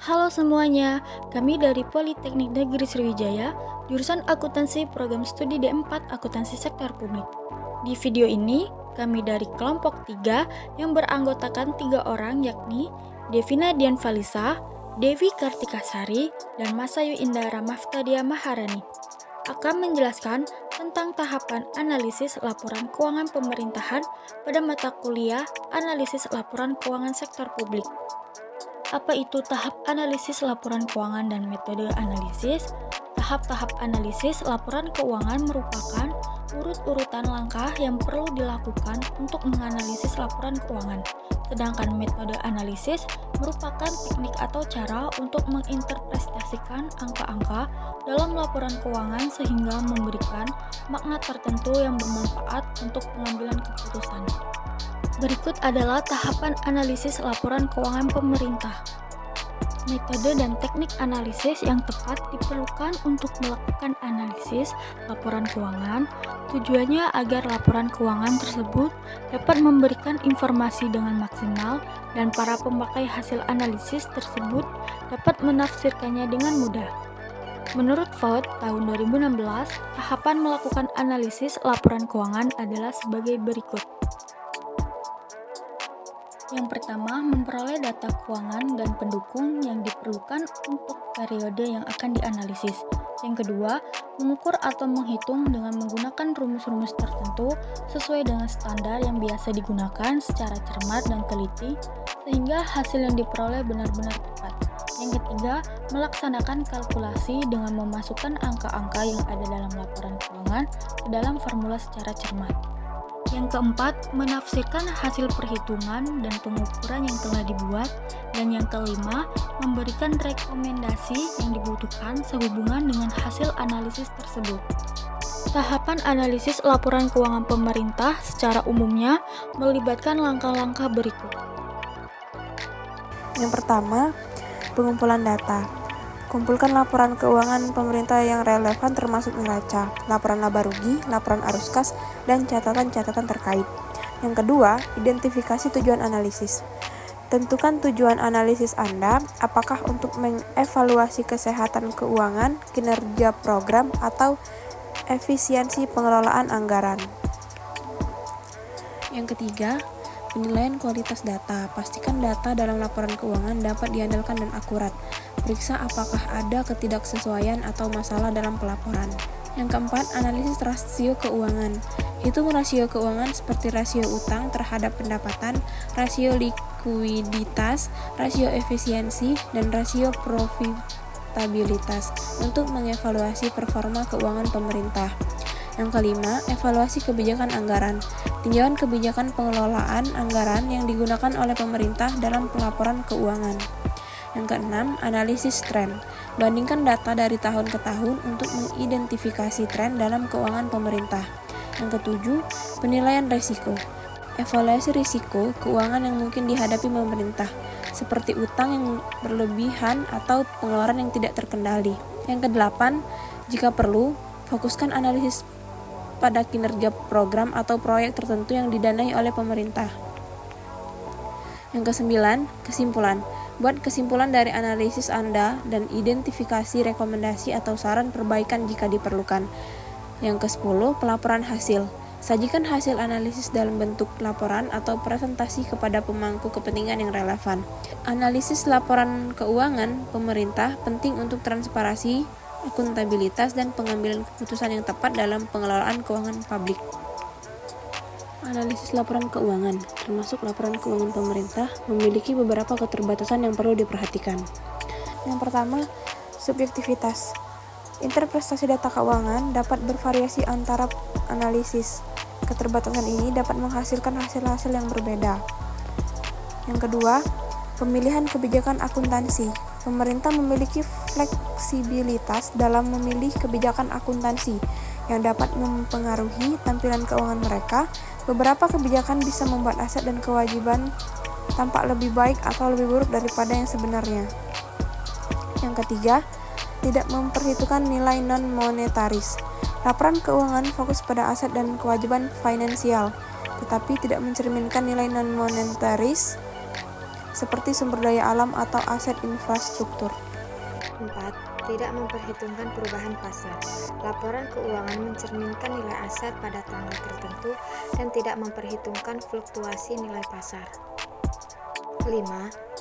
Halo semuanya, kami dari Politeknik Negeri Sriwijaya, jurusan Akuntansi Program Studi D4 Akuntansi Sektor Publik. Di video ini, kami dari kelompok 3 yang beranggotakan 3 orang yakni Devina Dian Valisa, Devi Kartikasari, dan Masayu Indara Maftadia Maharani akan menjelaskan tentang tahapan analisis laporan keuangan pemerintahan pada mata kuliah Analisis Laporan Keuangan Sektor Publik. Apa itu tahap analisis laporan keuangan dan metode analisis? Tahap-tahap analisis laporan keuangan merupakan urut-urutan langkah yang perlu dilakukan untuk menganalisis laporan keuangan. Sedangkan metode analisis merupakan teknik atau cara untuk menginterpretasikan angka-angka dalam laporan keuangan sehingga memberikan makna tertentu yang bermanfaat untuk pengambilan keputusan. Berikut adalah tahapan analisis laporan keuangan pemerintah. Metode dan teknik analisis yang tepat diperlukan untuk melakukan analisis laporan keuangan. Tujuannya agar laporan keuangan tersebut dapat memberikan informasi dengan maksimal dan para pemakai hasil analisis tersebut dapat menafsirkannya dengan mudah. Menurut FOD tahun 2016, tahapan melakukan analisis laporan keuangan adalah sebagai berikut. Yang pertama, memperoleh data keuangan dan pendukung yang diperlukan untuk periode yang akan dianalisis. Yang kedua, mengukur atau menghitung dengan menggunakan rumus-rumus tertentu sesuai dengan standar yang biasa digunakan secara cermat dan teliti, sehingga hasil yang diperoleh benar-benar tepat. Yang ketiga, melaksanakan kalkulasi dengan memasukkan angka-angka yang ada dalam laporan keuangan ke dalam formula secara cermat. Yang keempat, menafsirkan hasil perhitungan dan pengukuran yang telah dibuat. Dan yang kelima, memberikan rekomendasi yang dibutuhkan sehubungan dengan hasil analisis tersebut. Tahapan analisis laporan keuangan pemerintah secara umumnya melibatkan langkah-langkah berikut. Yang pertama, pengumpulan data. Kumpulkan laporan keuangan pemerintah yang relevan termasuk neraca, laporan laba rugi, laporan arus kas, dan catatan-catatan terkait. Yang kedua, identifikasi tujuan analisis. Tentukan tujuan analisis Anda, apakah untuk mengevaluasi kesehatan keuangan, kinerja program, atau efisiensi pengelolaan anggaran. Yang ketiga, penilaian kualitas data. Pastikan data dalam laporan keuangan dapat diandalkan dan akurat. Periksa apakah ada ketidaksesuaian atau masalah dalam pelaporan. Yang keempat, analisis rasio keuangan. Hitung rasio keuangan seperti rasio utang terhadap pendapatan, rasio likuiditas, rasio efisiensi, dan rasio profitabilitas untuk mengevaluasi performa keuangan pemerintah. Yang kelima, evaluasi kebijakan anggaran. Tinjauan kebijakan pengelolaan anggaran yang digunakan oleh pemerintah dalam pelaporan keuangan. Yang keenam, analisis tren. Bandingkan data dari tahun ke tahun untuk mengidentifikasi tren dalam keuangan pemerintah. Yang ketujuh, penilaian risiko. Evaluasi risiko keuangan yang mungkin dihadapi pemerintah, seperti utang yang berlebihan atau pengeluaran yang tidak terkendali. Yang kedelapan, jika perlu, fokuskan analisis pada kinerja program atau proyek tertentu yang didanai oleh pemerintah. Yang kesembilan, kesimpulan. Buat kesimpulan dari analisis Anda dan identifikasi rekomendasi atau saran perbaikan jika diperlukan. Yang ke-10, pelaporan hasil. Sajikan hasil analisis dalam bentuk laporan atau presentasi kepada pemangku kepentingan yang relevan. Analisis laporan keuangan pemerintah penting untuk transparansi, akuntabilitas, dan pengambilan keputusan yang tepat dalam pengelolaan keuangan publik. Analisis laporan keuangan, termasuk laporan keuangan pemerintah, memiliki beberapa keterbatasan yang perlu diperhatikan. Yang pertama, subjektivitas. Interpretasi data keuangan dapat bervariasi antara analisis. Keterbatasan ini dapat menghasilkan hasil-hasil yang berbeda. Yang kedua, pemilihan kebijakan akuntansi. Pemerintah memiliki fleksibilitas dalam memilih kebijakan akuntansi yang dapat mempengaruhi tampilan keuangan mereka. Beberapa kebijakan bisa membuat aset dan kewajiban tampak lebih baik atau lebih buruk daripada yang sebenarnya. Yang ketiga, tidak memperhitungkan nilai non-monetaris. Laporan keuangan fokus pada aset dan kewajiban finansial, tetapi tidak mencerminkan nilai non-monetaris seperti sumber daya alam atau aset infrastruktur. 4. Tidak memperhitungkan perubahan pasar. Laporan keuangan mencerminkan nilai aset pada tanggal tertentu dan tidak memperhitungkan fluktuasi nilai pasar. 5.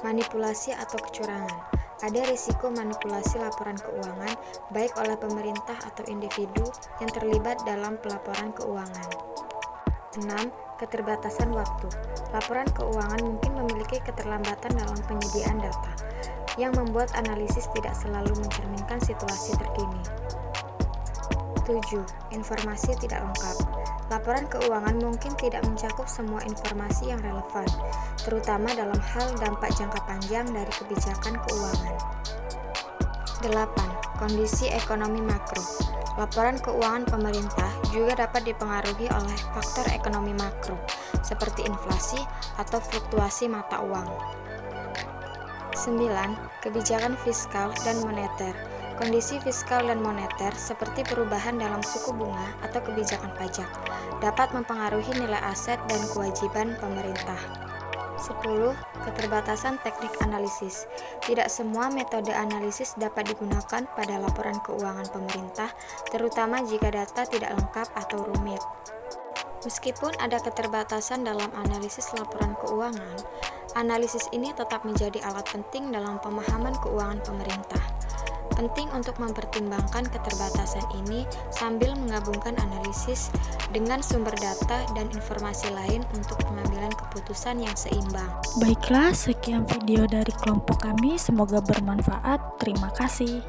Manipulasi atau kecurangan. Ada risiko manipulasi laporan keuangan baik oleh pemerintah atau individu yang terlibat dalam pelaporan keuangan. 6. Keterbatasan waktu. Laporan keuangan mungkin memiliki keterlambatan dalam penyediaan data, yang membuat analisis tidak selalu mencerminkan situasi terkini. 7. Informasi tidak lengkap. Laporan keuangan mungkin tidak mencakup semua informasi yang relevan, terutama dalam hal dampak jangka panjang dari kebijakan keuangan. 8. Kondisi ekonomi makro. Laporan keuangan pemerintah juga dapat dipengaruhi oleh faktor ekonomi makro, seperti inflasi atau fluktuasi mata uang. 9. Kebijakan fiskal dan moneter. Kondisi fiskal dan moneter seperti perubahan dalam suku bunga atau kebijakan pajak dapat mempengaruhi nilai aset dan kewajiban pemerintah. 10. Keterbatasan teknik analisis. Tidak semua metode analisis dapat digunakan pada laporan keuangan pemerintah, terutama jika data tidak lengkap atau rumit. Meskipun ada keterbatasan dalam analisis laporan keuangan, analisis ini tetap menjadi alat penting dalam pemahaman keuangan pemerintah. Penting untuk mempertimbangkan keterbatasan ini sambil menggabungkan analisis dengan sumber data dan informasi lain untuk pengambilan keputusan yang seimbang. Baiklah, sekian video dari kelompok kami. Semoga bermanfaat. Terima kasih.